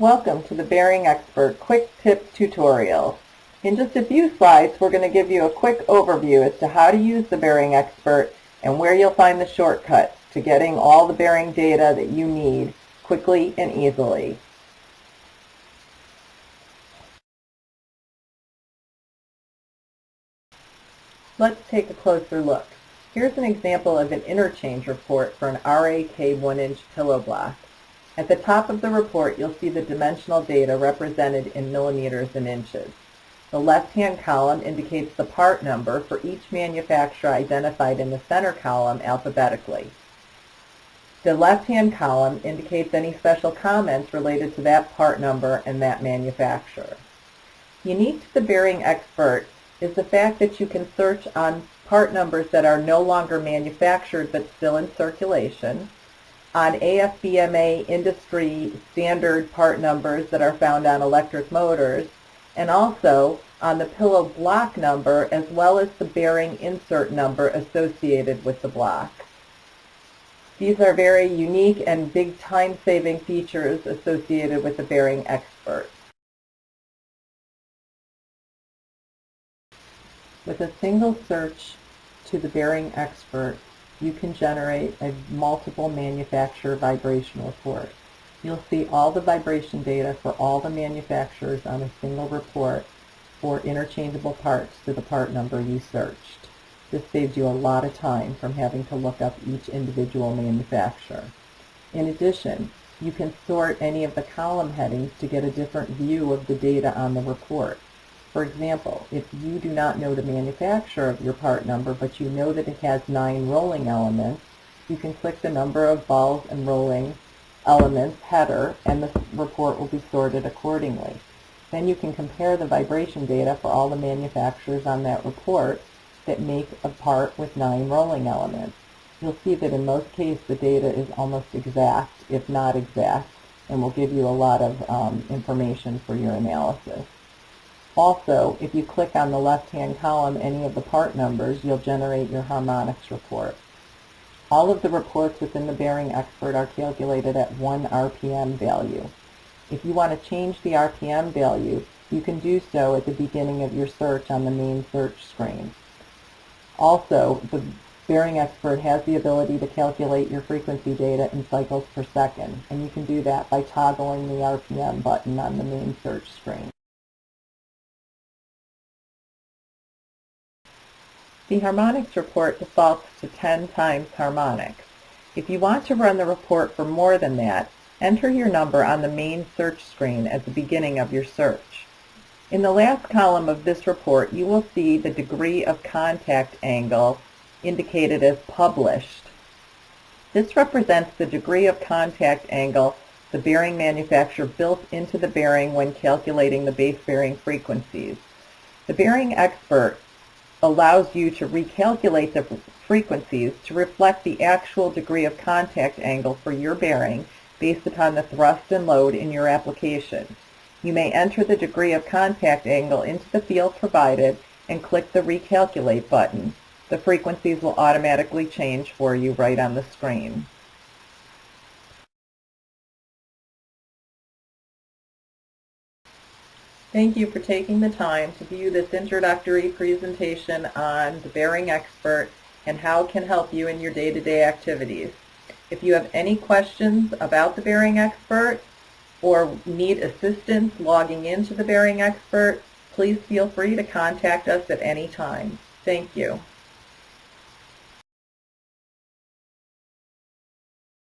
Welcome to the Bearing Expert Quick Tips tutorial. In just a few slides, we're going to give you a quick overview as to how to use the Bearing Expert and where you'll find the shortcuts to getting all the bearing data that you need quickly and easily. Let's take a closer look. Here's an example of an interchange report for an RAK 1-inch pillow block. At the top of the report, you'll see the dimensional data represented in millimeters and inches. The left-hand column indicates the part number for each manufacturer identified in the center column alphabetically. The left-hand column indicates any special comments related to that part number and that manufacturer. Unique to the Bearing Expert is the fact that you can search on part numbers that are no longer manufactured but still in circulation, on AFBMA industry standard part numbers that are found on electric motors, and also on the pillow block number as well as the bearing insert number associated with the block. These are very unique and big time-saving features associated with the Bearing Expert. With a single search to the Bearing Expert, you can generate a multiple manufacturer vibration report. You'll see all the vibration data for all the manufacturers on a single report for interchangeable parts to the part number you searched. This saves you a lot of time from having to look up each individual manufacturer. In addition, you can sort any of the column headings to get a different view of the data on the report. For example, if you do not know the manufacturer of your part number, but you know that it has 9 rolling elements, you can click the number of balls and rolling elements header, and the report will be sorted accordingly. Then you can compare the vibration data for all the manufacturers on that report that make a part with 9 rolling elements. You'll see that in most cases the data is almost exact, if not exact, and will give you a lot of information for your analysis. Also, if you click on the left-hand column any of the part numbers, you'll generate your harmonics report. All of the reports within the Bearing Expert are calculated at 1 RPM value. If you want to change the RPM value, you can do so at the beginning of your search on the main search screen. Also, the Bearing Expert has the ability to calculate your frequency data in cycles per second, and you can do that by toggling the RPM button on the main search screen. The harmonics report defaults to 10 times harmonics. If you want to run the report for more than that, enter your number on the main search screen at the beginning of your search. In the last column of this report, you will see the degree of contact angle indicated as published. This represents the degree of contact angle the bearing manufacturer built into the bearing when calculating the base bearing frequencies. The Bearing Expert allows you to recalculate the frequencies to reflect the actual degree of contact angle for your bearing based upon the thrust and load in your application. You may enter the degree of contact angle into the field provided and click the Recalculate button. The frequencies will automatically change for you right on the screen. Thank you for taking the time to view this introductory presentation on the Bearing Expert and how it can help you in your day-to-day activities. If you have any questions about the Bearing Expert or need assistance logging into the Bearing Expert, please feel free to contact us at any time. Thank you.